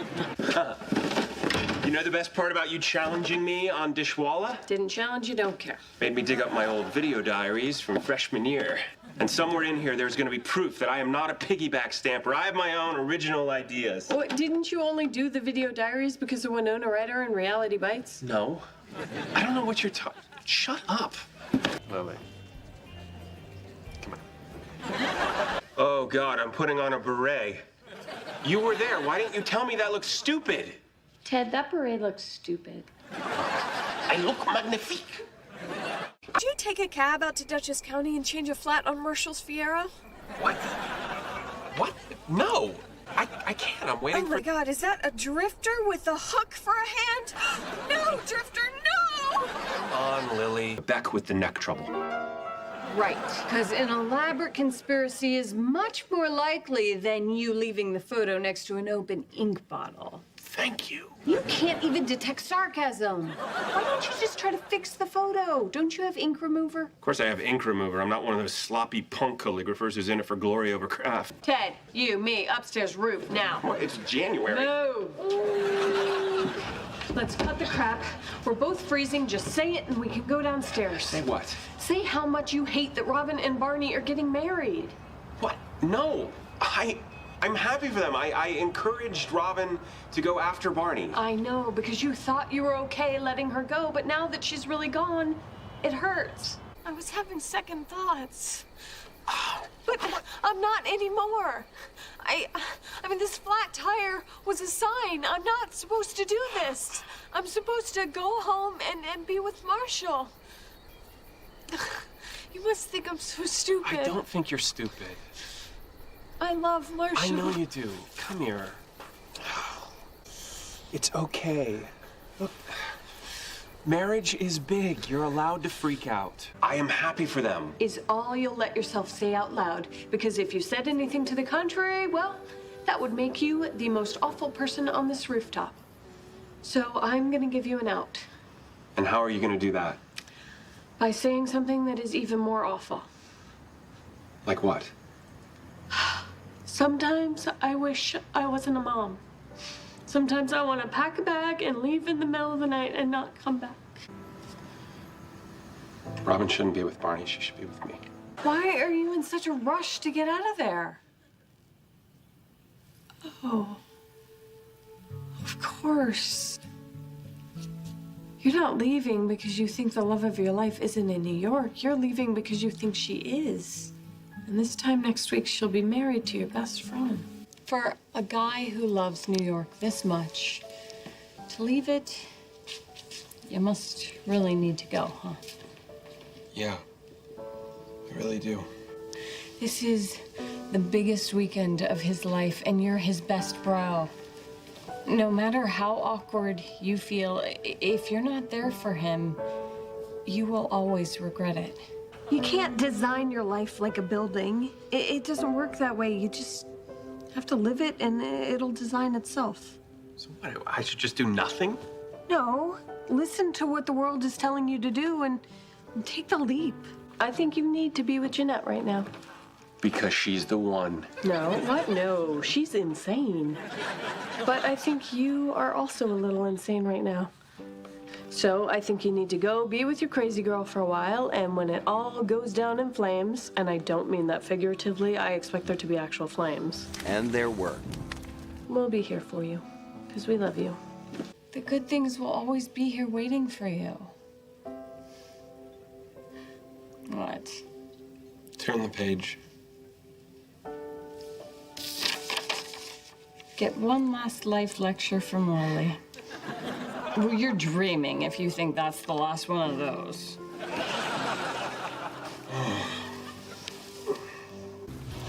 You know the best part about you challenging me on Dishwalla? Didn't challenge you, don't care. Made me dig up my old video diaries from freshman year. And somewhere in here, there's gonna be proof that I am not a piggyback stamper. I have my own original ideas. What, didn't you only do the video diaries because of Winona Ryder and Reality Bites? No. I don't know what you're talking... Shut up. Lily. Come on. Oh, God, I'm putting on a beret. You were there. Why didn't you tell me that looks stupid? Ted, that beret looks stupid. I look magnifique. Did you take a cab out to Dutchess County and change a flat on Marshall's Fiero? What? What? No. I can't. I'm waiting for... Oh, my God. Is that a drifter with a hook for a hand? No, drifter, no! Come on, Lily. Beck with the neck trouble. Right, because an elaborate conspiracy is much more likely than you leaving the photo next to an open ink bottle. Thank you. You can't even detect sarcasm. Why don't you just try to fix the photo? Don't you have ink remover? Of course I have ink remover. I'm not one of those sloppy punk calligraphers who's in it for glory over craft. Ted, you, me, upstairs roof, now. Well, it's January. Move. Let's cut the crap. We're both freezing. Just say it and we can go downstairs. Say what? Say how much you hate that Robin and Barney are getting married. What? No. I'm happy for them. I encouraged Robin to go after Barney. I know, because you thought you were okay letting her go, but now that she's really gone, it hurts. I was having second thoughts. But I'm not anymore. I mean, this flat tire was a sign. I'm not supposed to do this. I'm supposed to go home and be with Marshall. You must think I'm so stupid. I don't think you're stupid. I love Marshall. I know you do. Come here. It's okay. Look, marriage is big. You're allowed to freak out. I am happy for them. Is all you'll let yourself say out loud. Because if you said anything to the contrary, well, that would make you the most awful person on this rooftop. So I'm gonna give you an out. And how are you gonna do that? By saying something that is even more awful. Like what? Sometimes I wish I wasn't a mom. Sometimes I want to pack a bag and leave in the middle of the night and not come back. Robin shouldn't be with Barney. She should be with me. Why are you in such a rush to get out of there? Oh, of course. You're not leaving because you think the love of your life isn't in New York. You're leaving because you think she is. And this time next week, she'll be married to your best friend. For a guy who loves New York this much, to leave it, you must really need to go, huh? Yeah, I really do. This is the biggest weekend of his life, and you're his best bro. No matter how awkward you feel, if you're not there for him, you will always regret it. You can't design your life like a building. It doesn't work that way. You just have to live it, and it'll design itself. So what, I should just do nothing? No. Listen to what the world is telling you to do and take the leap. I think you need to be with Jeanette right now. Because she's the one. No, what? No, she's insane. But I think you are also a little insane right now. So I think you need to go be with your crazy girl for a while, and when it all goes down in flames, and I don't mean that figuratively, I expect there to be actual flames. And there were. We'll be here for you, because we love you. The good things will always be here waiting for you. What? Turn the page. Get one last life lecture from Wally. Well, you're dreaming if you think that's the last one of those.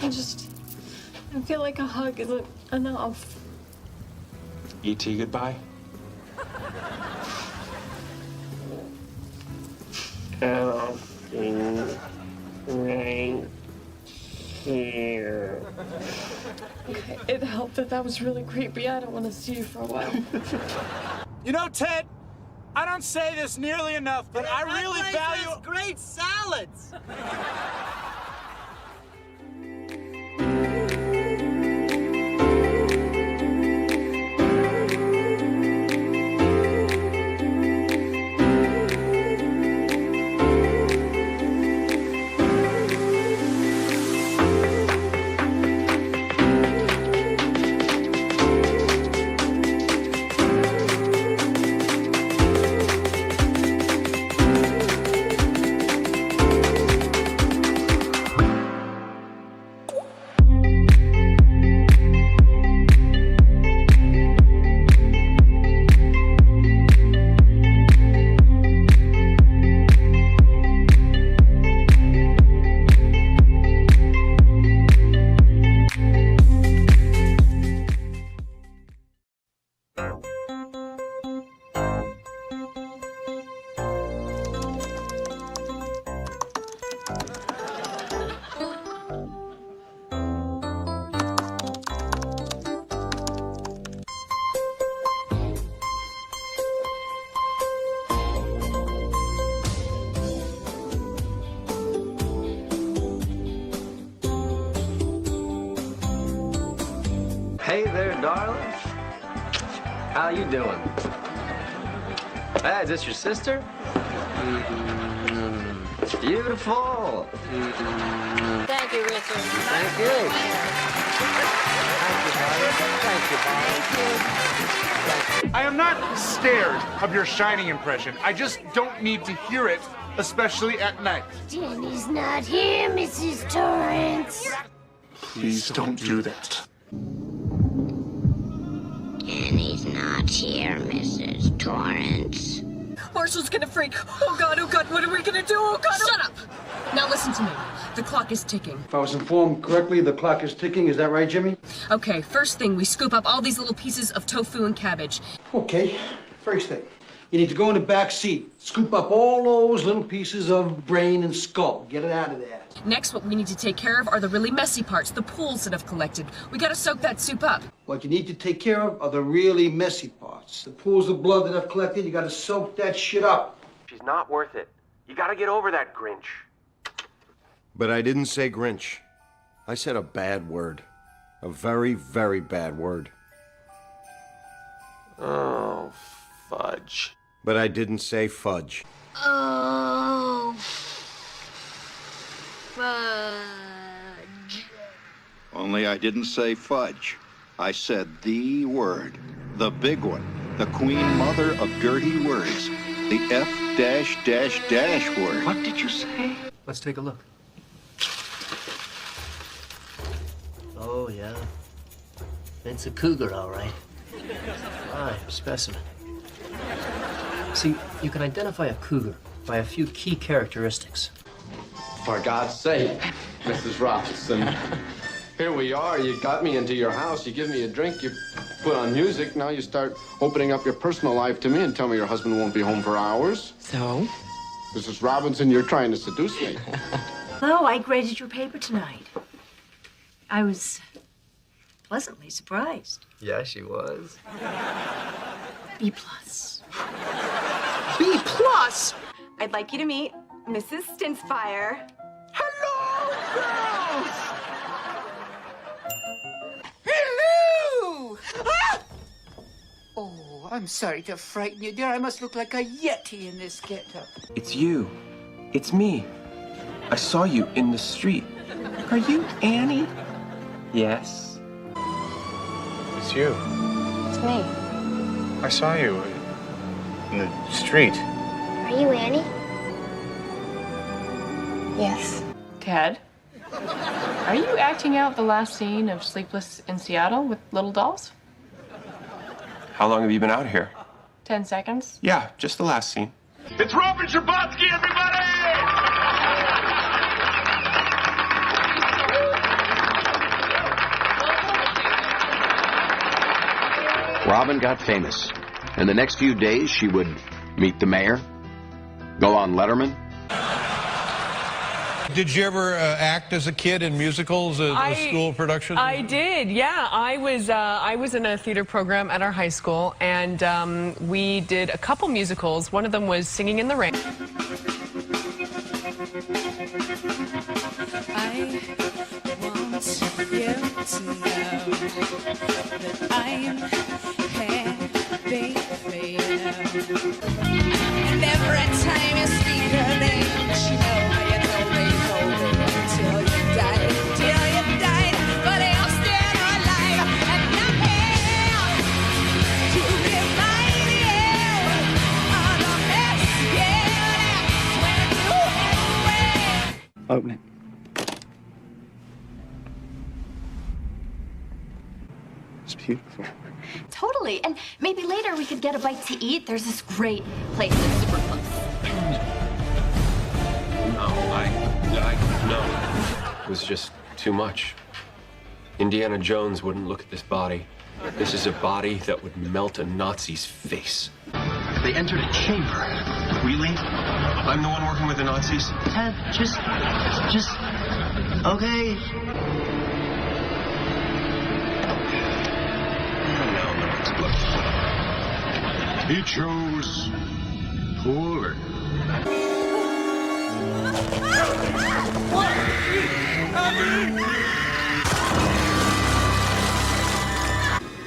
I feel like a hug isn't enough. E.T. goodbye. Right here. Okay, it helped that was really creepy. I don't want to see you for a while. You know, Ted, I don't say this nearly enough, but I really value great salads. Hey there, darling. How you doing? Hey, is this your sister? Beautiful. Thank you, Richard. Thank you. I am not scared of your Shining impression. I just don't need to hear it, especially at night. Danny's not here, Mrs. Torrance. Please don't do that. Danny's not here, Mrs. Torrance. Marshall's gonna freak. Oh God, what are we gonna do? Oh God. Shut up! Now listen to me. The clock is ticking. If I was informed correctly, the clock is ticking. Is that right, Jimmy? Okay, first thing, we scoop up all these little pieces of tofu and cabbage. Okay, first thing. You need to go in the back seat. Scoop up all those little pieces of brain and skull. Get it out of there. Next, what we need to take care of are the really messy parts, the pools that I've collected. We gotta soak that soup up. What you need to take care of are the really messy parts. The pools of blood that I've collected, you gotta soak that shit up. She's not worth it. You gotta get over that Grinch. But I didn't say Grinch. I said a bad word. A very, very bad word. Oh, fudge. But I didn't say fudge. Oh, fudge. Only I didn't say fudge. I said the word. The big one. The queen mother of dirty words. The F-dash-dash-dash word. What did you say? Let's take a look. Oh, yeah. It's a cougar, all right. Fine specimen. See, you can identify a cougar by a few key characteristics. For God's sake, Mrs. Robinson. Here we are. You got me into your house. You give me a drink. You put on music. Now you start opening up your personal life to me and tell me your husband won't be home for hours. So? Mrs. Robinson, you're trying to seduce me. Hello, I graded your paper tonight. I was pleasantly surprised. Yeah, she was. B plus. B plus? I'd like you to meet Mrs. Stinspire. Hello! Ah! Oh, I'm sorry to frighten you, dear. I must look like a yeti in this getup. It's you. It's me. I saw you in the street. Are you Annie? Yes. It's you. It's me. I saw you in the street. Are you Annie? Yes. Ted, are you acting out the last scene of Sleepless in Seattle with little dolls? How long have you been out here? 10 seconds? Yeah, just the last scene. It's Robin Scherbatsky, everybody! Robin got famous. In the next few days, she would meet the mayor, go on Letterman. Did you ever act as a kid in musicals, school productions? I did, yeah. I was in a theater program at our high school, and we did a couple musicals. One of them was Singing in the Rain. I want you to know that I'm happy for you. And every time you speak her name, you know they hold it till you die, but you're still alive, and I'm here to remind you of the best when you and Open it. It's beautiful. Totally. And maybe later we could get a bite to eat. There's this great place that's super close. No. It was just too much. Indiana Jones wouldn't look at this body. This is a body that would melt a Nazi's face. They entered a chamber. Really? I'm the one working with the Nazis? Ted, just, okay. He chose poorly.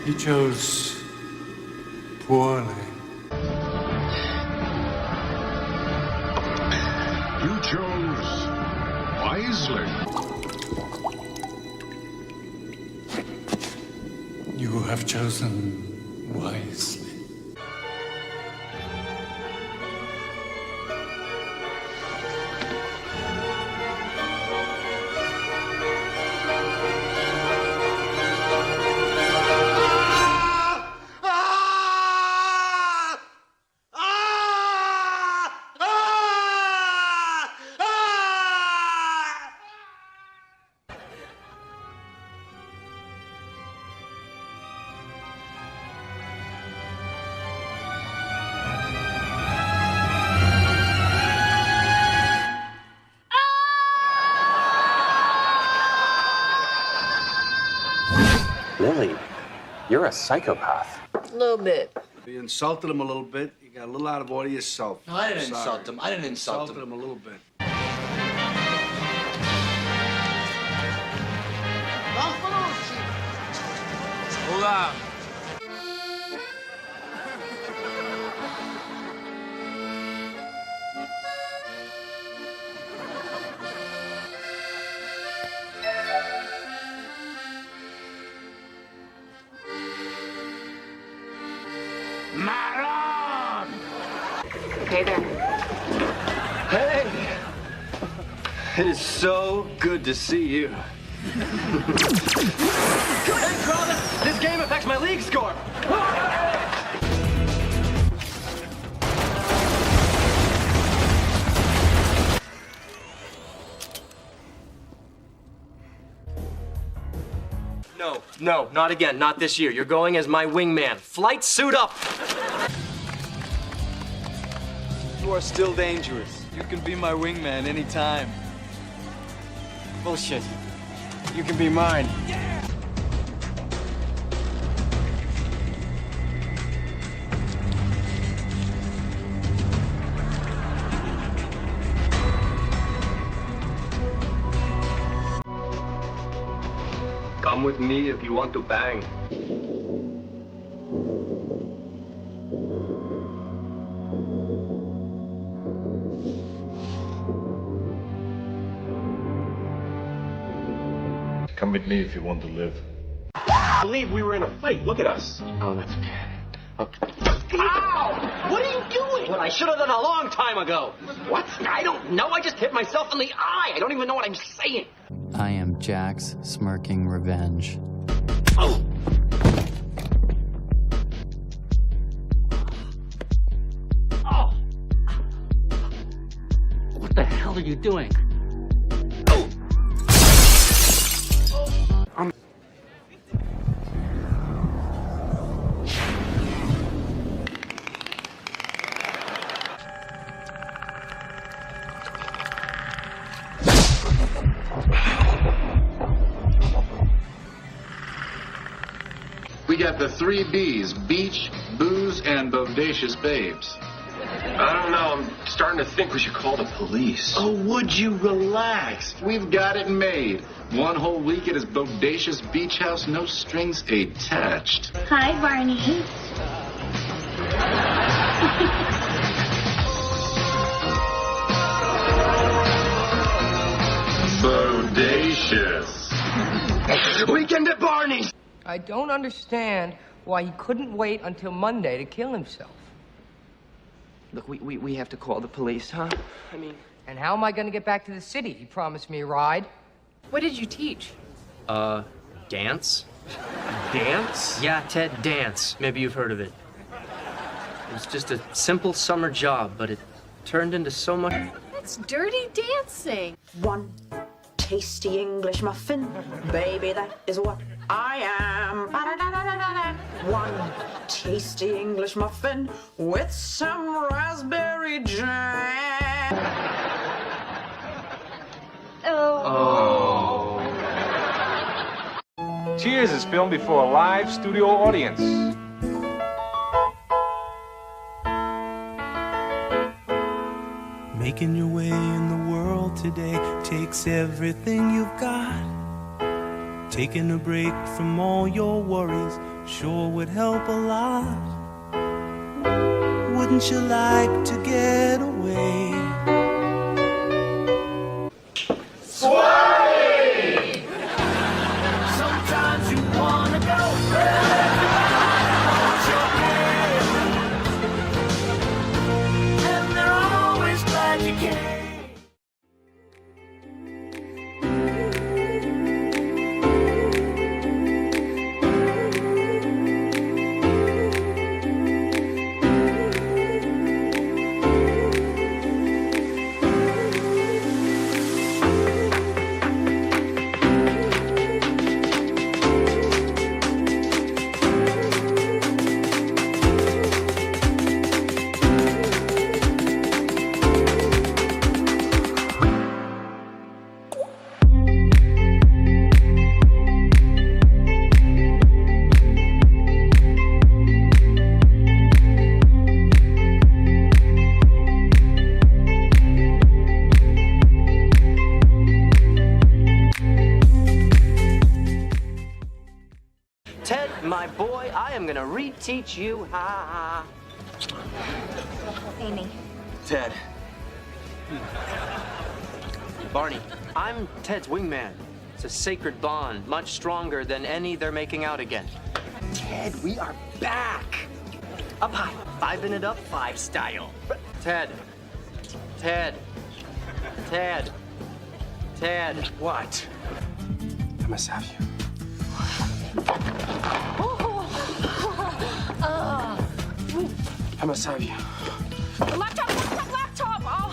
You chose poorly. You chose wisely. You have chosen wisely. Lily, you're a psychopath. A little bit. You insulted him a little bit. You got a little out of order yourself. No, I didn't Sorry. insult him. I didn't insult him. Insulted him a little bit. Hold on. Hey there. Hey! It is so good to see you. Hey, Crowder! This game affects my league score! No, not again. Not this year. You're going as my wingman. Flight suit up! You are still dangerous. You can be my wingman anytime. Bullshit. You can be mine. Come with me if you want to bang. with me if you want to live. I believe we were in a fight. Look at us. Oh, that's okay. Ow! What are you doing? What I should have done a long time ago. What? I don't know. I just hit myself in the eye. I don't even know what I'm saying. I am Jack's smirking revenge. Oh! Oh! What the hell are you doing? Oh! We got the 3 B's, beach, booze, and bodacious babes. I don't know. I'm starting to think we should call the police. Oh, would you relax? We've got it made. 1 whole week at his bodacious beach house, no strings attached. Hi, Barney. Bodacious. Weekend at Barney's. I don't understand why he couldn't wait until Monday to kill himself. Look, we have to call the police, huh? I mean... And how am I going to get back to the city? He promised me a ride. What did you teach? Dance? Dance? Yeah, Ted, dance. Maybe you've heard of it. It was just a simple summer job, but it turned into so much... That's dirty dancing. One tasty English muffin, baby, that is what I am. One tasty English muffin with some raspberry jam. Oh. Cheers is filmed before a live studio audience. Making your way in the world today takes everything you've got. Taking a break from all your worries sure would help a lot. Wouldn't you like to get away? Sway! Sometimes you wanna go and they're always glad you came. Ted, my boy, I am gonna reteach you how... Amy. Ted. Barney, I'm Ted's wingman. It's a sacred bond, much stronger than any they're making out again. Ted, we are back. Up high, 5 it up, 5 style. Ted. Ted. Ted. Ted. What? I must have you. I must have you. Laptop! Oh.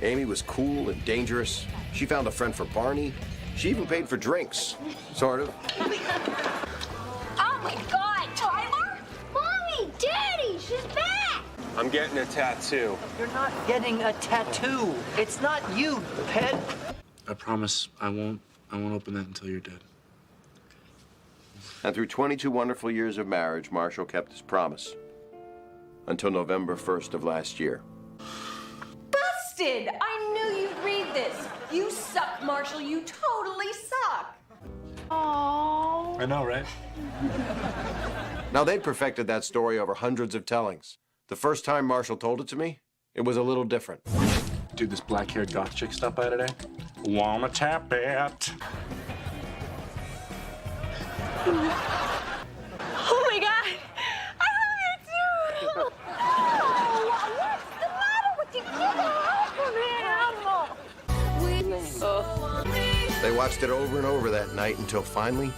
Amy was cool and dangerous. She found a friend for Barney. She even paid for drinks. Sort of. Oh my God, Tyler! Mommy, Daddy, she's back! I'm getting a tattoo. You're not getting a tattoo. It's not you, Ted. I promise I won't open that until you're dead. And through 22 wonderful years of marriage, Marshall kept his promise. Until November 1st of last year. Busted! I knew you'd read this. You suck, Marshall. You totally suck. Aww. I know, right? Now, they'd perfected that story over hundreds of tellings. The first time Marshall told it to me, it was a little different. Dude, this black-haired goth chick stopped by today. Wanna tap it? Oh my God! I love you too! Oh, what's the matter with you? Get away from me! They watched it over and over that night until finally,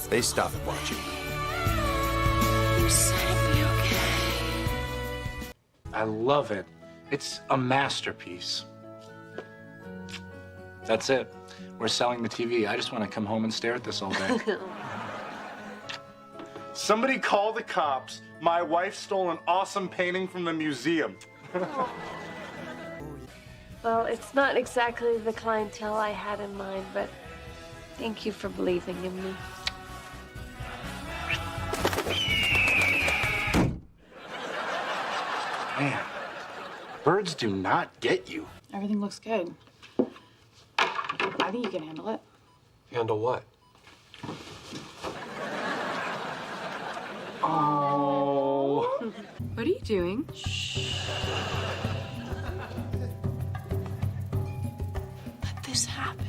they stopped watching. You said it'd be okay. I love it. It's a masterpiece. That's it. We're selling the TV. I just want to come home and stare at this all day. Somebody call the cops. My wife stole an awesome painting from the museum. Well, it's not exactly the clientele I had in mind, but thank you for believing in me. Man, birds do not get you. Everything looks good. I think you can handle it. Handle what? Oh. What are you doing? Let this happen.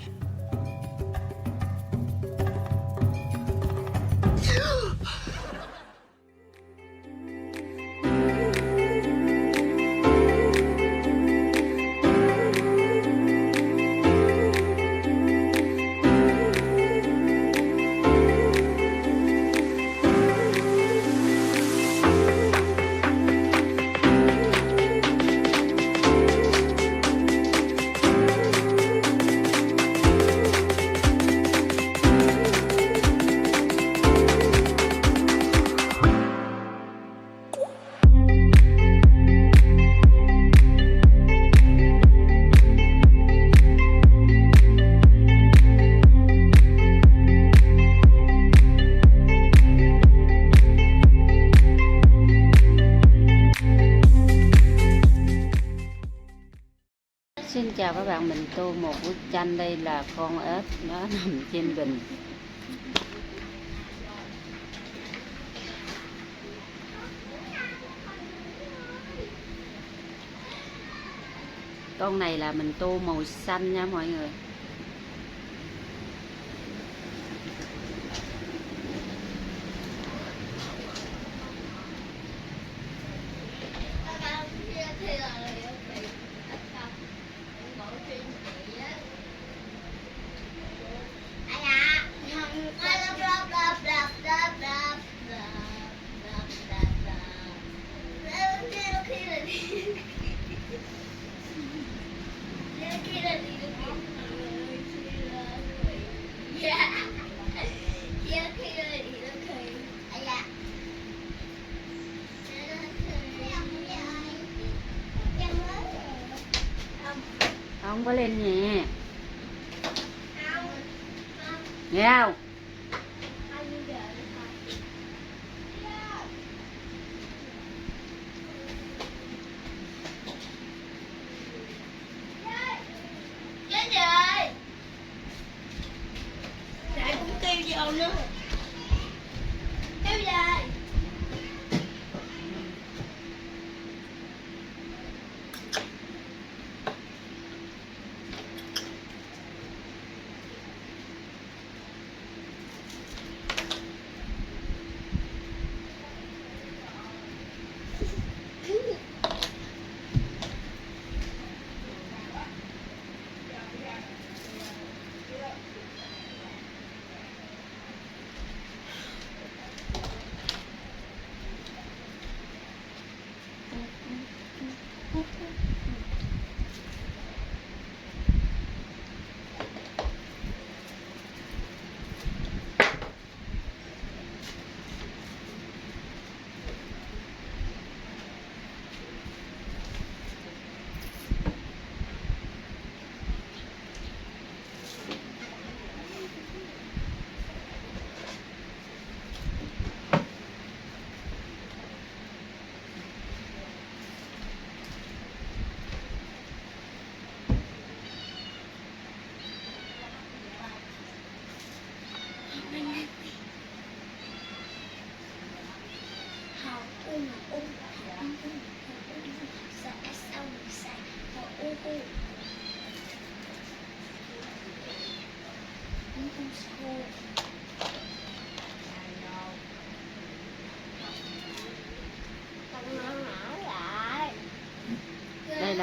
Xin chào các bạn, mình tô một bức tranh. Đây là con ếch, nó nằm trên bình. Con này là mình tô màu xanh nha mọi người. Không có lên nhẹ. Nghe không? Chết rồi. Lại cũng kêu vô nữa. Kêu về.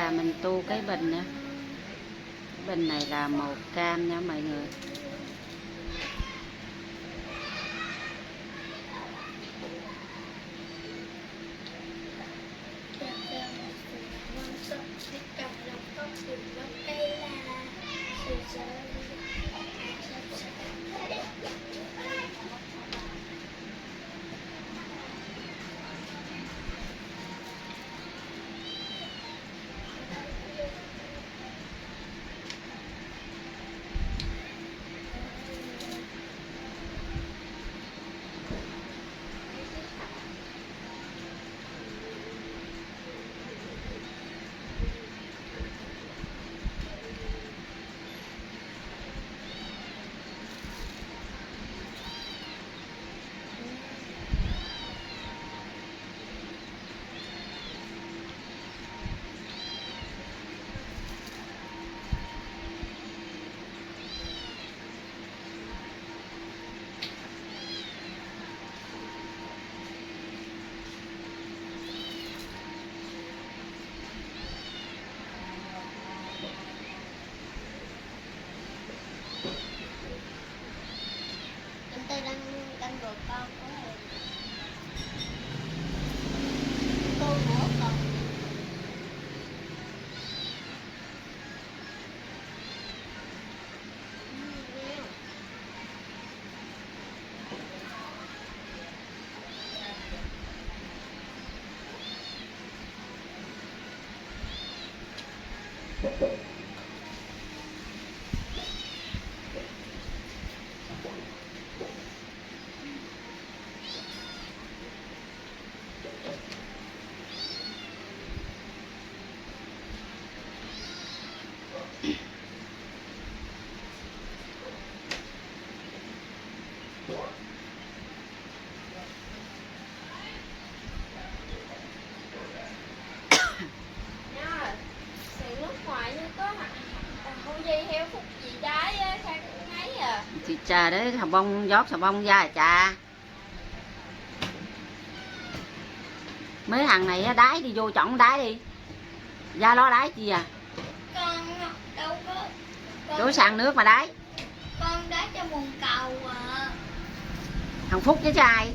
là mình tô cái bình nữa. Cái bình này là màu cam nha mọi người. Tôi đang gột con của mình. Cô nữa còn. Thì trà đấy, xà bông rót xà bông ra trà. Mấy thằng này đái đi vô trọng đái đi. Ra lo đái chi à? Con đâu có. Đổ sàn nước mà đái. Con đái cho bồn cầu à. Thằng Phúc với trai.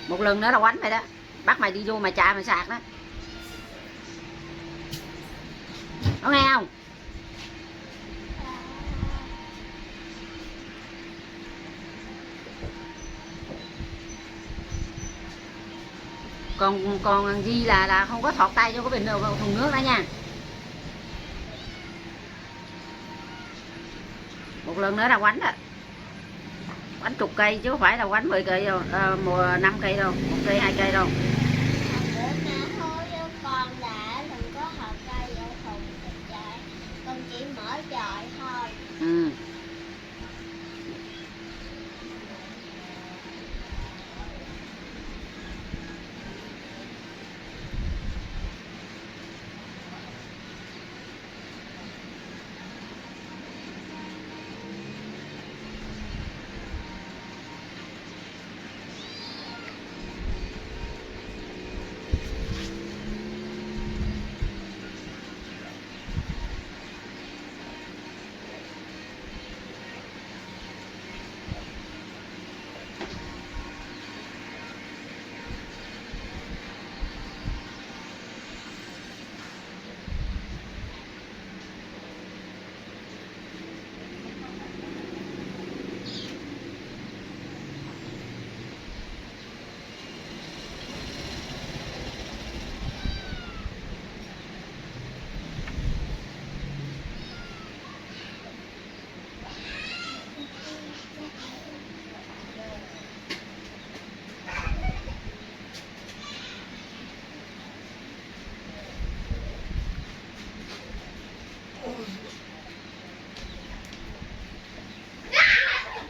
Một lần nữa là quánh mày đó. Bắt mày đi vô mày trà mày sạc đó. Có nghe không? Còn Di là không có thọt tay vô cái bình thùng nước đó nha. Một lần nữa là quánh đó. Quánh chục cây chứ không phải là quánh 10 cây đâu, 5 cây đâu, 1 cây 2 cây đâu. Con đã đừng có thọt tay vô thùng chạy. Con chỉ mở chọi thôi. Ừ.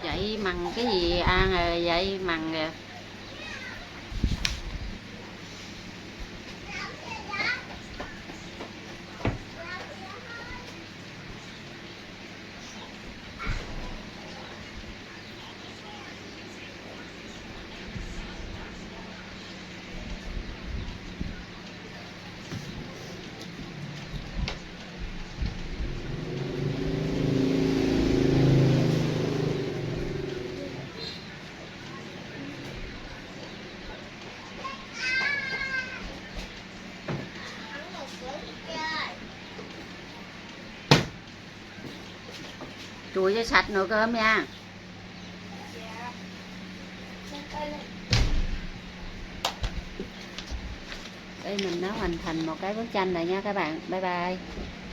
Vậy mằng cái gì ăn rồi vậy mằng kìa. Chùi cho sạch nồi cơm nha. Đây mình đã hoàn thành một cái bức tranh này nha các bạn. Bye bye.